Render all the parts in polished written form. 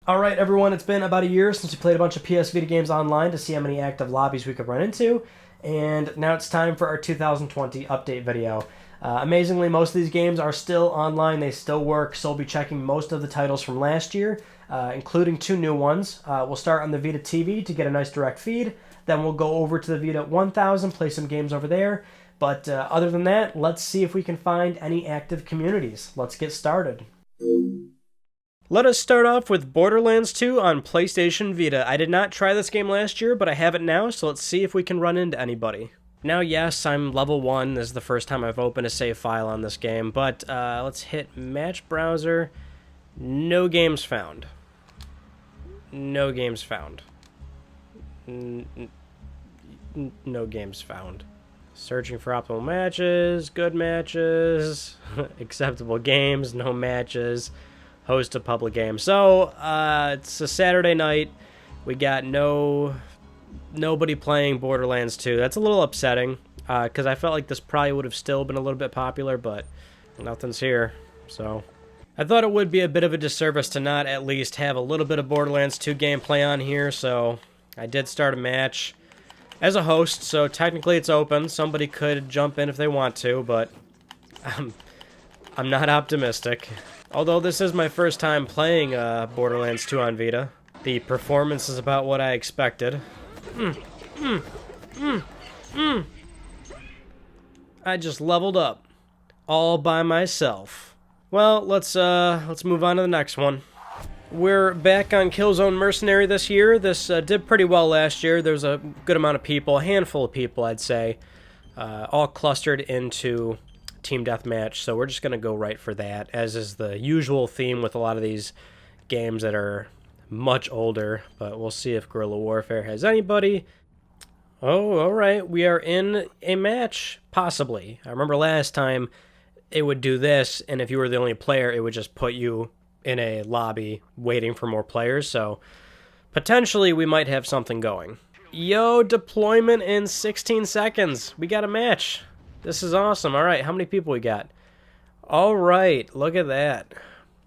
Alright everyone, it's been about a year since we played a bunch of PS Vita games online to see how many active lobbies we could run into, and now it's time for our 2020 update video. Amazingly, most of these games are still online, they still work, so we'll be checking most of the titles from last year, including 2 new ones. We'll start on the Vita TV to get a nice direct feed, then we'll go over to the Vita 1000, play some games over there, but other than that, let's see if we can find any active communities. Let's get started. Let us start off with Borderlands 2 on PlayStation Vita. I did not try this game last year, but I have it now, so let's see if we can run into anybody. Now, yes, I'm level 1. This is the first time I've opened a save file on this game, but let's hit Match Browser. No games found. No games found. No games found. Searching for optimal matches, good matches, acceptable games, no matches. Host a public game. So, it's a Saturday night. We got nobody playing Borderlands 2. That's a little upsetting, because I felt like this probably would have still been a little bit popular, but nothing's here. So, I thought it would be a bit of a disservice to not at least have a little bit of Borderlands 2 gameplay on here, so I did start a match as a host, so technically it's open. Somebody could jump in if they want to, but I'm not optimistic. Although this is my first time playing Borderlands 2 on Vita, the performance is about what I expected. I just leveled up, all by myself. Well, let's move on to the next one. We're back on Killzone Mercenary this year. This did pretty well last year. There's a good amount of people, a handful of people, I'd say, all clustered into Team Deathmatch, so we're just going to go right for that, as is the usual theme with a lot of these games that are much older, but we'll see if Guerrilla Warfare has anybody. Oh, alright, we are in a match, possibly. I remember last time it would do this, and if you were the only player, it would just put you in a lobby waiting for more players, so potentially we might have something going. Yo, deployment in 16 seconds. We got a match. This is awesome. Alright, how many people we got? Alright, look at that.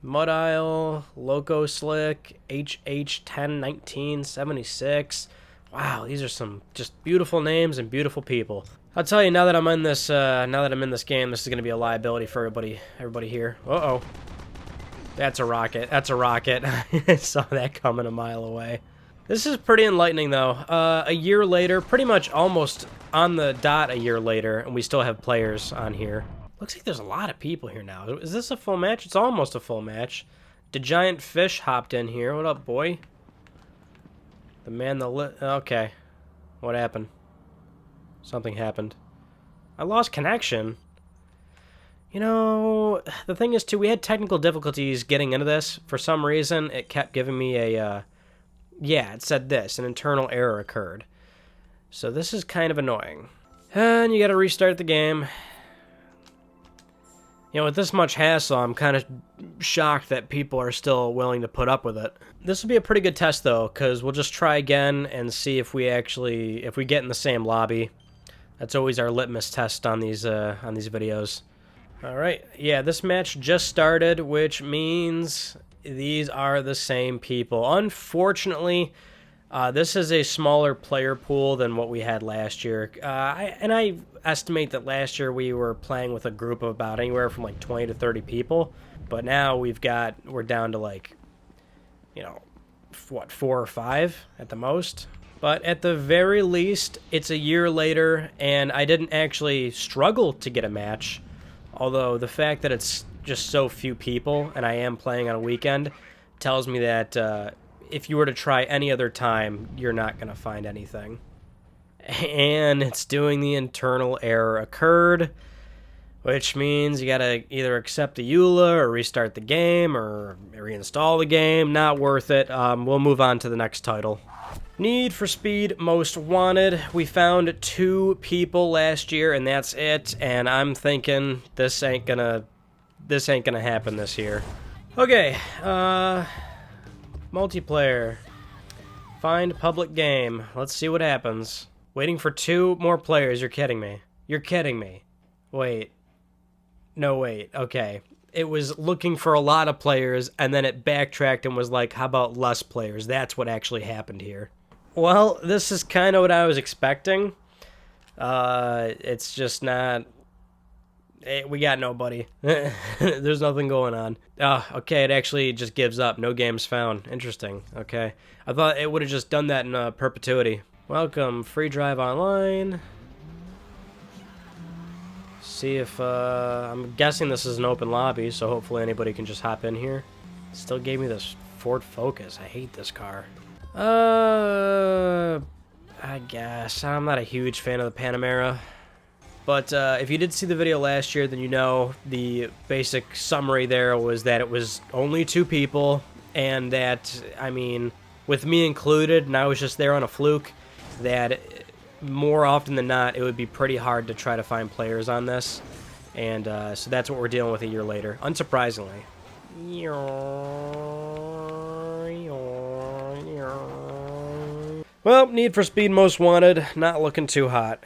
Mud Isle, Loco Slick, HH101976. Wow, these are some just beautiful names and beautiful people. I'll tell you, now that I'm in this game, this is gonna be a liability for everybody here. Uh-oh. That's a rocket. That's a rocket. I saw that coming a mile away. This is pretty enlightening, though. A year later, pretty much almost on the dot a year later, and we still have players on here. Looks like there's a lot of people here now. Is this a full match? It's almost a full match. The Giant Fish hopped in here. What up, boy? The man, okay. What happened? Something happened. I lost connection. You know, the thing is, too, we had technical difficulties getting into this. For some reason, it kept giving me a, yeah, it said this. An internal error occurred. So this is kind of annoying. And you gotta restart the game. You know, with this much hassle, I'm kind of shocked that people are still willing to put up with it. This will be a pretty good test, though, because we'll just try again and see if we get in the same lobby. That's always our litmus test on these videos. Alright, yeah, this match just started, which means these are the same people. Unfortunately, this is a smaller player pool than what we had last year. I estimate that last year we were playing with a group of about anywhere from like 20 to 30 people. But now we're down to like, you know, what, 4 or 5 at the most. But at the very least, it's a year later, and I didn't actually struggle to get a match. Although the fact that it's just so few people, and I am playing on a weekend, tells me that if you were to try any other time, you're not going to find anything. And it's doing the internal error occurred, which means you got to either accept the EULA or restart the game or reinstall the game. Not worth it. We'll move on to the next title. Need for Speed Most Wanted. We found 2 people last year, and that's it. And I'm thinking this ain't gonna happen this year. Okay, multiplayer. Find public game. Let's see what happens. Waiting for 2 more players. You're kidding me. You're kidding me. Wait. No, wait. Okay. it was looking for a lot of players, and then it backtracked and was like, how about less players? That's what actually happened here. Well, this is kind of what I was expecting. It's just not... we got nobody. There's nothing going on. Okay, it actually just gives up. No games found. Interesting. Okay. I thought it would have just done that in perpetuity. Welcome, free drive online. See if, I'm guessing this is an open lobby, so hopefully anybody can just hop in here. Still gave me this Ford Focus. I hate this car. I guess. I'm not a huge fan of the Panamera. But if you did see the video last year, then you know the basic summary there was that it was only 2 people, and that, I mean, with me included, and I was just there on a fluke, that more often than not, it would be pretty hard to try to find players on this. And so that's what we're dealing with a year later, unsurprisingly. Well, Need for Speed Most Wanted, not looking too hot.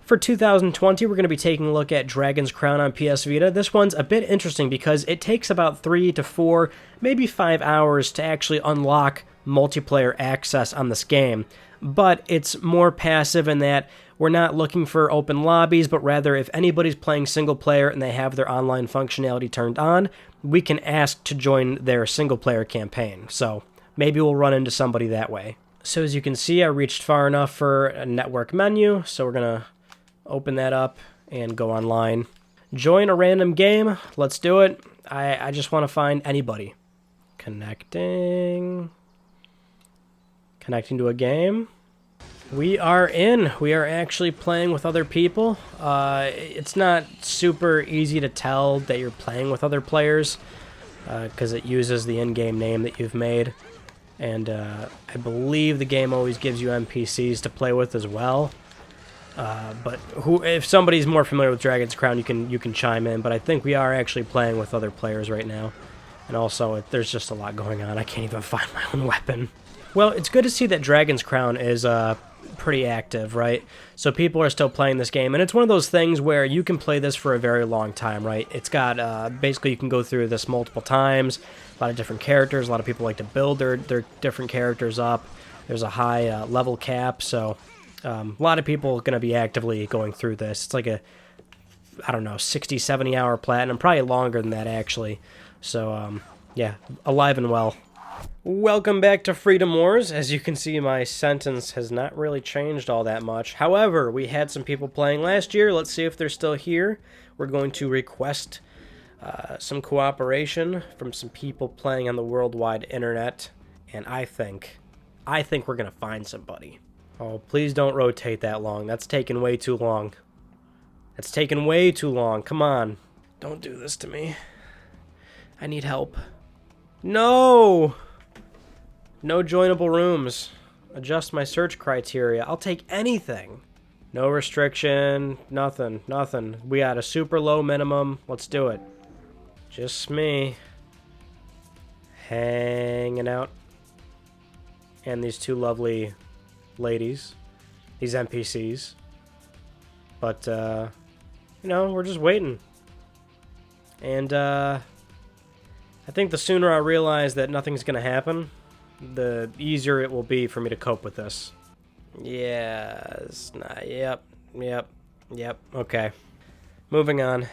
For 2020, we're going to be taking a look at Dragon's Crown on PS Vita. This one's a bit interesting because it takes about 3 to 4, maybe 5 hours to actually unlock multiplayer access on this game. But it's more passive in that we're not looking for open lobbies, but rather if anybody's playing single player and they have their online functionality turned on, we can ask to join their single player campaign. So maybe we'll run into somebody that way. So as you can see, I reached far enough for a network menu, so we're going to open that up and go online. Join a random game. Let's do it. I just want to find anybody. Connecting to a game. We are in. We are actually playing with other people. It's not super easy to tell that you're playing with other players because it uses the in-game name that you've made. And I believe the game always gives you NPCs to play with as well. But if somebody's more familiar with Dragon's Crown, you can chime in. But I think we are actually playing with other players right now. And also, there's just a lot going on. I can't even find my own weapon. Well, it's good to see that Dragon's Crown is pretty active, right? So people are still playing this game. And it's one of those things where you can play this for a very long time, right? It's got, basically, you can go through this multiple times. A lot of different characters. A lot of people like to build their different characters up. There's a high level cap, so... a lot of people are going to be actively going through this. It's like a, I don't know, 60, 70 hour platinum, probably longer than that actually. So, yeah, alive and well. Welcome back to Freedom Wars. As you can see, my sentence has not really changed all that much. However, we had some people playing last year. Let's see if they're still here. We're going to request some cooperation from some people playing on the worldwide internet. And I think we're going to find somebody. Oh, please don't rotate that long. That's taking way too long. That's taking way too long. Come on. Don't do this to me. I need help. No! No joinable rooms. Adjust my search criteria. I'll take anything. No restriction. Nothing. Nothing. We got a super low minimum. Let's do it. Just me. Hanging out. And these 2 lovely... ladies, these NPCs, but you know, we're just waiting, and I think the sooner I realize that nothing's gonna happen, the easier it will be for me to cope with this. Yeah, it's not, yep, okay, moving on.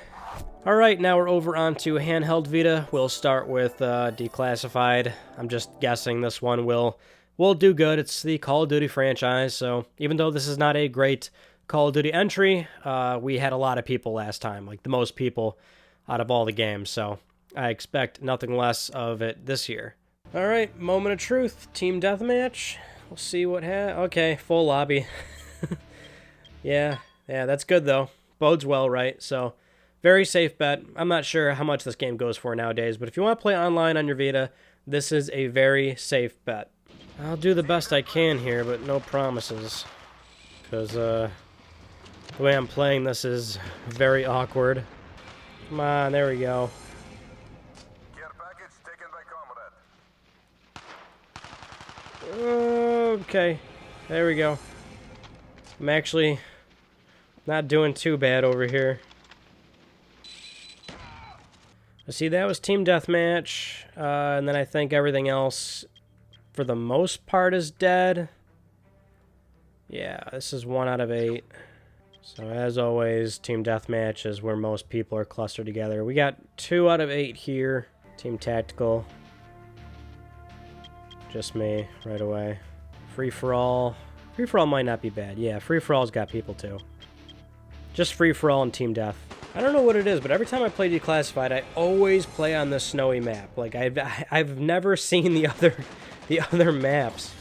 Alright, now we're over onto handheld Vita. We'll start with Declassified. I'm just guessing this one will do good. It's the Call of Duty franchise, so even though this is not a great Call of Duty entry, we had a lot of people last time, like the most people out of all the games, so I expect nothing less of it this year. Alright, moment of truth. Team deathmatch. We'll see what okay, full lobby. Yeah, that's good though. Bodes well, right? So, very safe bet. I'm not sure how much this game goes for nowadays, but if you want to play online on your Vita, this is a very safe bet. I'll do the best I can here, but no promises. Because, the way I'm playing this is very awkward. Come on, there we go. Care package taken by Comrade. Okay, there we go. I'm actually not doing too bad over here. See, that was Team Deathmatch, and then I think everything else, for the most part, is dead. Yeah, this is 1 out of 8. So as always, Team Deathmatch is where most people are clustered together. We got 2 out of 8 here. Team Tactical. Just me, right away. Free-for-all. Free-for-all might not be bad. Yeah, free-for-all's got people too. Just free-for-all and Team Death. I don't know what it is, but every time I play Declassified, I always play on this snowy map. Like, I've never seen the other maps.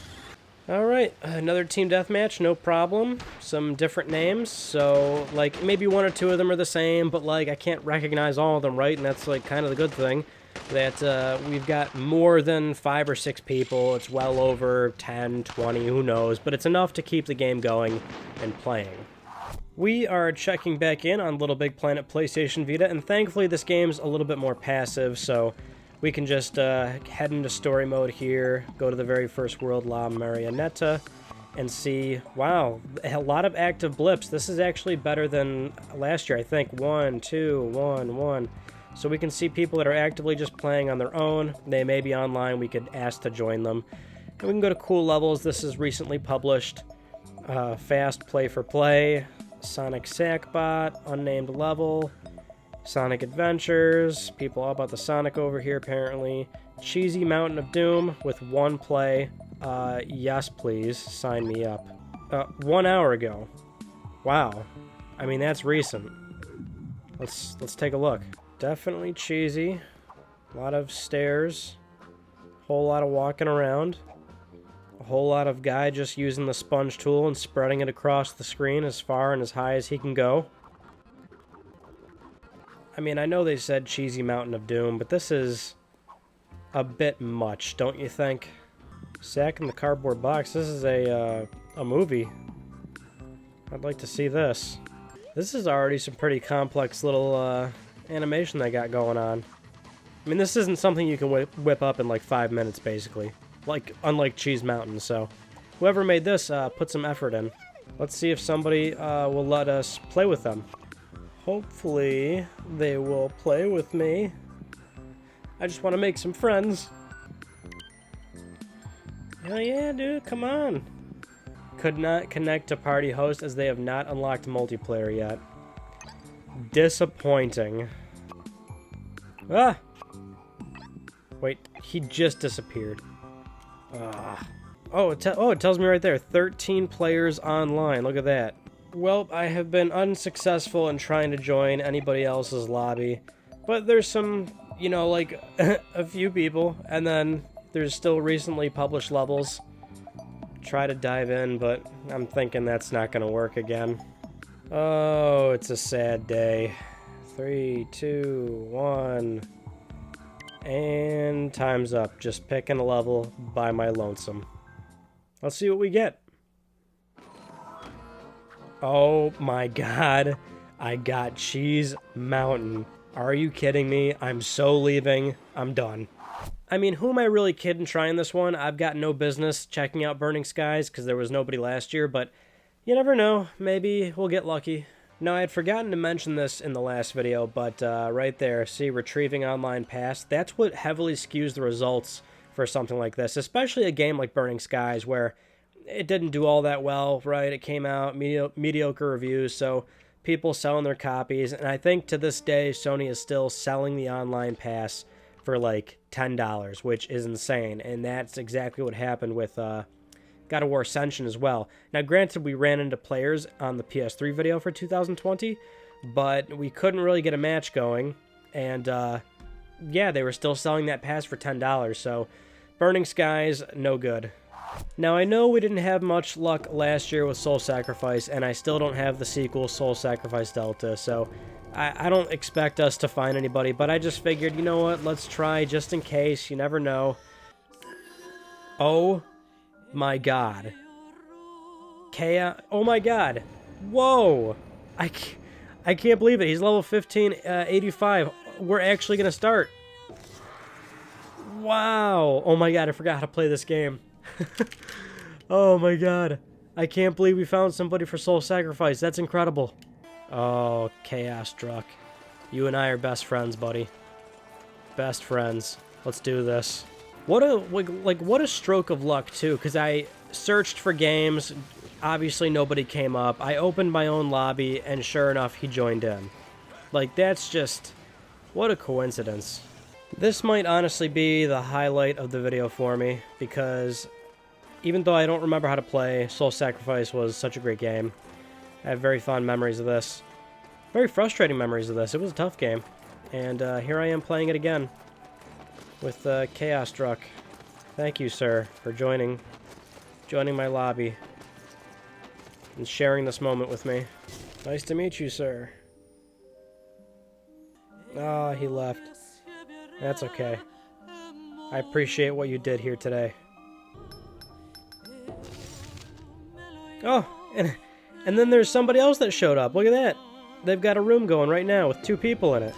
Alright, another team deathmatch, no problem. Some different names, so, like, maybe 1 or 2 of them are the same, but, like, I can't recognize all of them, right? And that's, like, kind of the good thing, that we've got more than 5 or 6 people. It's well over 10, 20, who knows, but it's enough to keep the game going and playing. We are checking back in on LittleBigPlanet PlayStation Vita, and thankfully this game's a little bit more passive, so we can just head into story mode here, go to the very first world, La Marionetta, and see, wow, a lot of active blips. This is actually better than last year, I think. 1, 2, 1, 1. So we can see people that are actively just playing on their own. They may be online. We could ask to join them. And we can go to cool levels. This is recently published. Fast play for play. Sonic Sackbot, unnamed level, Sonic Adventures, people all about the Sonic over here apparently, Cheesy Mountain of Doom with 1 play, yes please, sign me up. 1 hour ago. Wow. I mean, that's recent. Let's take a look. Definitely cheesy. A lot of stairs. Whole lot of walking around. A whole lot of guy just using the sponge tool and spreading it across the screen as far and as high as he can go. I mean, I know they said Cheesy Mountain of Doom, but this is a bit much, don't you think? Sack in the Cardboard Box. This is a movie. I'd like to see this. This is already some pretty complex little animation they got going on. I mean, this isn't something you can whip up in like 5 minutes, basically. Like, unlike Cheese Mountain, so whoever made this put some effort in. Let's see if somebody will let us play with them. Hopefully they will play with me. I just want to make some friends. Hell yeah, dude, come on. Could not connect to party host as they have not unlocked multiplayer yet. Disappointing. Ah! Wait, he just disappeared. Oh, it tells me right there, 13 players online. Look at that. Well, I have been unsuccessful in trying to join anybody else's lobby, but there's some, you know, like, a few people, and then there's still recently published levels. Try to dive in, but I'm thinking that's not going to work again. Oh, it's a sad day. 3, 2, 1... And time's up. Just picking a level by my lonesome. Let's see what we get. Oh my god. I got Cheese Mountain. Are you kidding me? I'm so leaving. I'm done. I mean, who am I really kidding trying this one? I've got no business checking out Burning Skies because there was nobody last year, but you never know. Maybe we'll get lucky. Now, I had forgotten to mention this in the last video, but right there, see, retrieving online pass, that's what heavily skews the results for something like this, especially a game like Burning Skies, where it didn't do all that well, right? It came out, mediocre reviews, so people selling their copies, and I think to this day, Sony is still selling the online pass for like $10, which is insane, and that's exactly what happened with God of War Ascension as well. Now, granted, we ran into players on the PS3 video for 2020, but we couldn't really get a match going, and yeah, they were still selling that pass for $10, so Burning Skies, no good. Now, I know we didn't have much luck last year with Soul Sacrifice, and I still don't have the sequel, Soul Sacrifice Delta, so I don't expect us to find anybody, but I just figured, you know what, let's try just in case, you never know. Oh my god. Chaos. Oh my god. Whoa. I can't believe it. He's level 15, 85. We're actually going to start. Wow. Oh my god, I forgot how to play this game. Oh my god. I can't believe we found somebody for Soul Sacrifice. That's incredible. Oh, Chaos Druck. You and I are best friends, buddy. Best friends. Let's do this. What a stroke of luck, too, because I searched for games. Obviously, nobody came up. I opened my own lobby, and sure enough, he joined in. Like, that's just... what a coincidence. This might honestly be the highlight of the video for me, because even though I don't remember how to play, Soul Sacrifice was such a great game. I have very fond memories of this. Very frustrating memories of this. It was a tough game. And here I am playing it again with Chaos Struck. Thank you, sir, for joining my lobby and sharing this moment with me. Nice to meet you, sir. Ah, he left. That's okay. I appreciate what you did here today. Oh, and then there's somebody else that showed up. Look at that. They've got a room going right now with 2 people in it.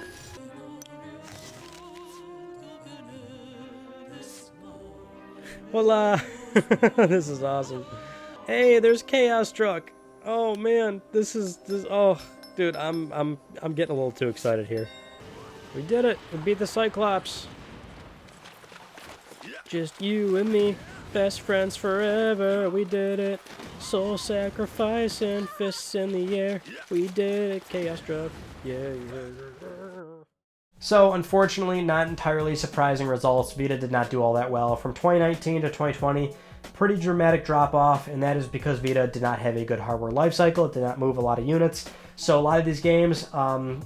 Voila! This is awesome. Hey, there's Chaos Struck. Oh man, this. Oh, dude, I'm getting a little too excited here. We did it. We beat the Cyclops. Just you and me, best friends forever. We did it. Soul sacrifice and fists in the air. We did it. Chaos Struck. Yeah. So, unfortunately, not entirely surprising results. Vita did not do all that well. From 2019 to 2020, pretty dramatic drop-off, and that is because Vita did not have a good hardware lifecycle. It did not move a lot of units. So a lot of these games,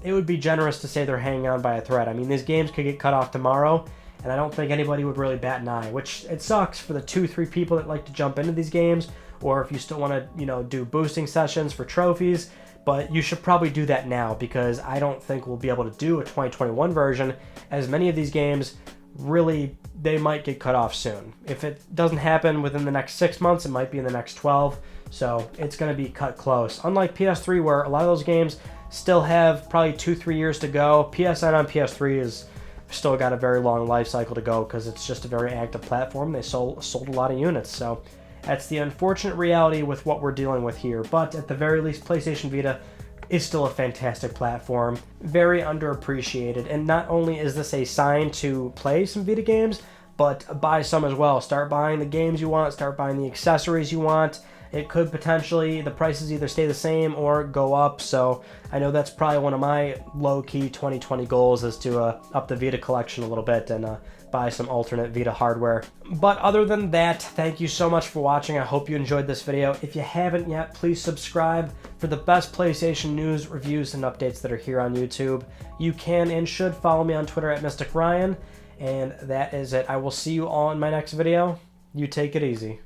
it would be generous to say they're hanging on by a thread. I mean, these games could get cut off tomorrow, and I don't think anybody would really bat an eye, which it sucks for the 2-3 people that like to jump into these games, or if you still want to, do boosting sessions for trophies. But you should probably do that now, because I don't think we'll be able to do a 2021 version, as many of these games really, they might get cut off soon. If it doesn't happen within the next 6 months, it might be in the next 12, so it's going to be cut close. Unlike PS3, where a lot of those games still have probably 2-3 years to go, PSN on PS3 is still got a very long life cycle to go, because it's just a very active platform. They sold a lot of units, so that's the unfortunate reality with what we're dealing with here. But at the very least, PlayStation Vita is still a fantastic platform, very underappreciated, and not only is this a sign to play some Vita games, but buy some as well. Start buying the games you want, start buying the accessories you want. It could potentially, the prices either stay the same or go up, so I know that's probably one of my low-key 2020 goals, is to up the Vita collection a little bit and buy some alternate Vita hardware. But other than that, thank you so much for watching. I hope you enjoyed this video. If you haven't yet, please subscribe for the best PlayStation news, reviews, and updates that are here on YouTube. You can and should follow me on Twitter at Mystic Ryan, and that is it. I will see you all in my next video. You take it easy.